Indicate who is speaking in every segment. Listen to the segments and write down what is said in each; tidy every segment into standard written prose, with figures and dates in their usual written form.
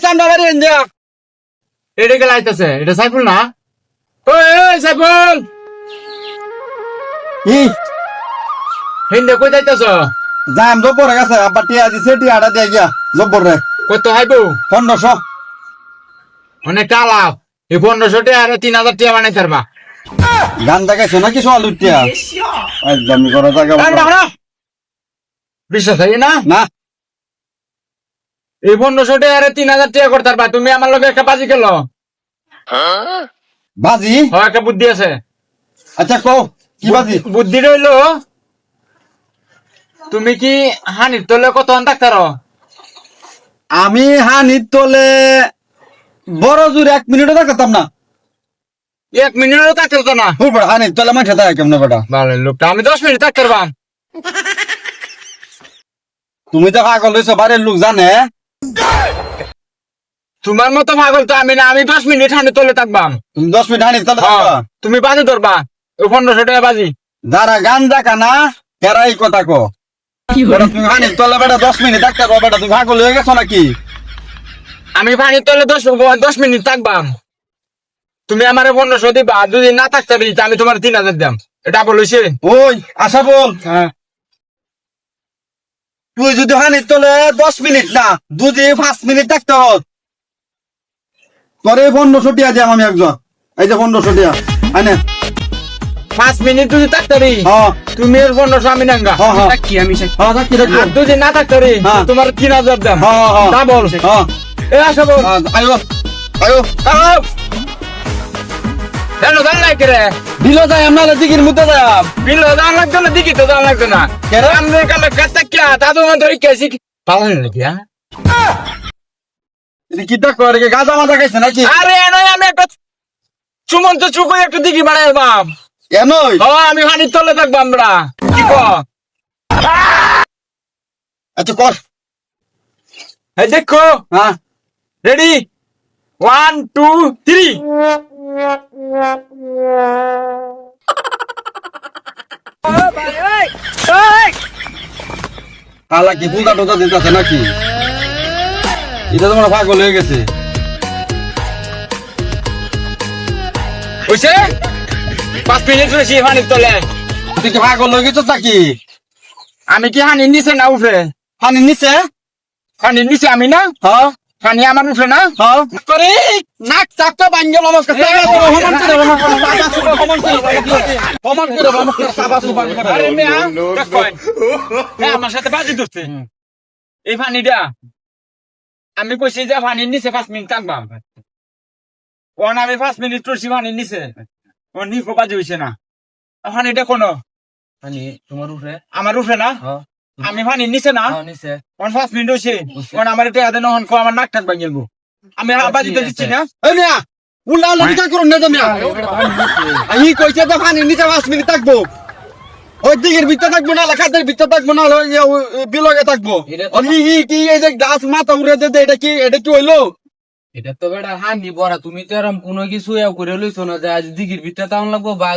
Speaker 1: সামনে বাড়ি এনে
Speaker 2: এটা কে লাইতেছে? এটা সাইফুল না? ওই সাইফুল,
Speaker 1: কি
Speaker 2: হিন্দে কই যাইতেছ?
Speaker 1: জাম জব্বর গেছে আব্বা টিয়া দিছে টিয়াটা দিয়ে গিয়া জব্বর রে
Speaker 2: কত হাইবো?
Speaker 1: 1500
Speaker 2: অনেক টালাও। এই 1500 টাকা আর 3000 টাকা বানাই পারবা।
Speaker 1: গান দেখাইছো নাকি সোয়াল উঠিয়া একদম করে জায়গা
Speaker 2: বিশ্বাস হয় না?
Speaker 1: না
Speaker 2: এই 1500 টাকা আর 3000 টাকা করতে পারবা। তুমি আমার লগে একটা বাজি খেলো।
Speaker 1: বাজি
Speaker 2: হয় একটা বুদ্ধি আছে।
Speaker 1: আচ্ছা কও কি বাজি
Speaker 2: বুদ্ধি রইলো, তুমি কি হানির তলে কত ডাক্তার?
Speaker 1: আমি হানির তোলে বড় জোর 1 মিনিটও থাকতাম না
Speaker 2: 1 মিনিটও ডাক্তার তো না।
Speaker 1: হুবড় হানির তোলে মাঠে থাকে কেমন বেটা
Speaker 2: ভালো লোকটা, আমি 10 মিনিট ডাক্তার বাম।
Speaker 1: তুমি তো পাগল হইছো বাড়ির লোক জানে
Speaker 2: তোমার মতো পাগল তো আমি না। আমি 10 মিনিট হানির তলে থাকবাম।
Speaker 1: তুমি 10 মিনিট হানির তোলে থাকবা
Speaker 2: তুমি বাজি ধরবা ওই 1500 টাকা বাজি।
Speaker 1: যারা গান দেখা না কেরাই কথা কো বেটা তুমি হানির তোলে বেটা 10 মিনিট ডাক্তার বেটা তুমি পাগল হয়ে গেছো নাকি
Speaker 2: আমি পানির তলে 10 মিনিট থাকবাম। তুমি আমার 1500 দিবা, যদি না থাকতে পারি আমি তোমার 3000 দাম। এটা বলেছে।
Speaker 1: ওই আশা বল
Speaker 2: হ্যাঁ,
Speaker 1: তুই যদি হানির তোলে 10 মিনিট না যদি 5 মিনিট থাকতে হত তোরে 1500 টিয়া দিয়াম আমি একজন এই যে 1500 টিয়া আনে
Speaker 2: 5 মিনিট যদি থাকতে পারি
Speaker 1: হ্যাঁ
Speaker 2: তুমি এর 1500 আমি নাঙ্গা।
Speaker 1: হ্যাঁ হ্যাঁ
Speaker 2: কি আমি
Speaker 1: হ্যাঁ থাকি রাখো
Speaker 2: আর যদি না থাকতে পারি
Speaker 1: হ্যাঁ।
Speaker 2: তোমার 3000 দাম।
Speaker 1: হ্যাঁ হ্যাঁ
Speaker 2: তা বল।
Speaker 1: হ্যাঁ
Speaker 2: এ আসো বল।
Speaker 1: আয়ো আয়ো
Speaker 2: হ্যালো, দান নাই করে
Speaker 1: দিল যায় আমরা দিকির মধ্যে যাম
Speaker 2: বিল দান লাগতো না, দিকি তো দান লাগতো না।
Speaker 1: কেরে?
Speaker 2: আমি কালে কাটা কি দাদু মন ধরে কেসি পালন নাকি? হ্যাঁ,
Speaker 1: এটা কি তা করে গাজা মাজা খাইছে নাকি
Speaker 2: আরে নয়, আমি একটা চুমন্ত চুকো একটু দিকি বাড়াই বাম।
Speaker 1: এনই
Speaker 2: আমি হানির তলে থাকবো আমরা। কি কো?
Speaker 1: আচ্ছা কর
Speaker 2: এই দেখো,
Speaker 1: হ্যাঁ
Speaker 2: রেডি 1 2 3।
Speaker 1: আলা কি বুদা টোদা দিতেছে নাকি এটা তো মনে পাগল হয়ে গেছে
Speaker 2: বুঝছে? 5 মিনিট রয়েছি হানির তলে।
Speaker 1: তুই কি পাগল হয়ে গেছিস নাকি
Speaker 2: আমি কি হানির নিচে না উঠে?
Speaker 1: পানি নিচে
Speaker 2: হানির নিচে আমি না,
Speaker 1: হ্যাঁ
Speaker 2: হানি আমার উঠে না।
Speaker 1: হ্যাঁ
Speaker 2: করে নাক চাপটা বাঙ্গেল নমস্কার। আরে মেয়া, দেখো। হ্যাঁ, আমার সাথে বাজি ধরছে। এই পানিটা আমি কইছি যে পানির নিচে 5 মিনিট থাকবাম। ওন আমি 5 মিনিট রয়েছি পানির নিচে, ও নিকো বাজি হইছে না। পানিটা কোনো
Speaker 3: তোমার উপরে
Speaker 2: আমার উঠে না, আমি পানির নিচে না।
Speaker 3: নিচে
Speaker 2: 5 মিনিট হয়েছে, আমার এটা হাতে নহন কো আমার নাক টাক বাঙ্গেলবো। আমি বাজি তো দিচ্ছি না।
Speaker 1: এই মিয়া উল্টা উল্টা কি করুন না তুমি ই কইছে যে পানি নিচে 5 মিনিট থাকবো ওই দিকের ভিতরে থাকবো না খাদের ভিতরে থাকবো না বিলগে থাকবো কি এই যে গাছ মাথা উড়ে দে এটা কি হইলো
Speaker 3: এটা তো বেটা হান্ডি বড়া তুমি তো এরকম কোনো কিছু করে লইছো না যে আজ দিঘির ভিতরে তাউন লাগবো বা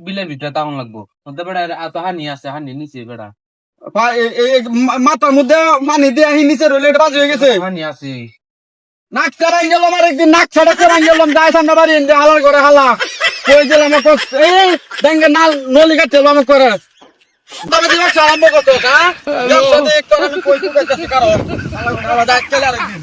Speaker 3: বিলের ভিতরে তাউন লাগবো তো বেটা এত হানি আছে হান্ডি নিচে বেটা
Speaker 1: মাথার মধ্যে পানি দিয়ে আহি নিচে রইলে এটা বাজ হয়ে গেছে
Speaker 3: হানি আছে
Speaker 1: নাক ছাড়াই গেলাম আর একদিন নাক ছাড়া করাই গেলাম যাই সামনে বাড়ি হালার করে হালা কই দিলাম এই ব্যাঙ্গে নাল নলি কাটতে আমার করে তবে দিবস আরম্ভ করতো হ্যাঁ আমি কই কই কারো হালা করে হালা যাই চলে আরেকদিন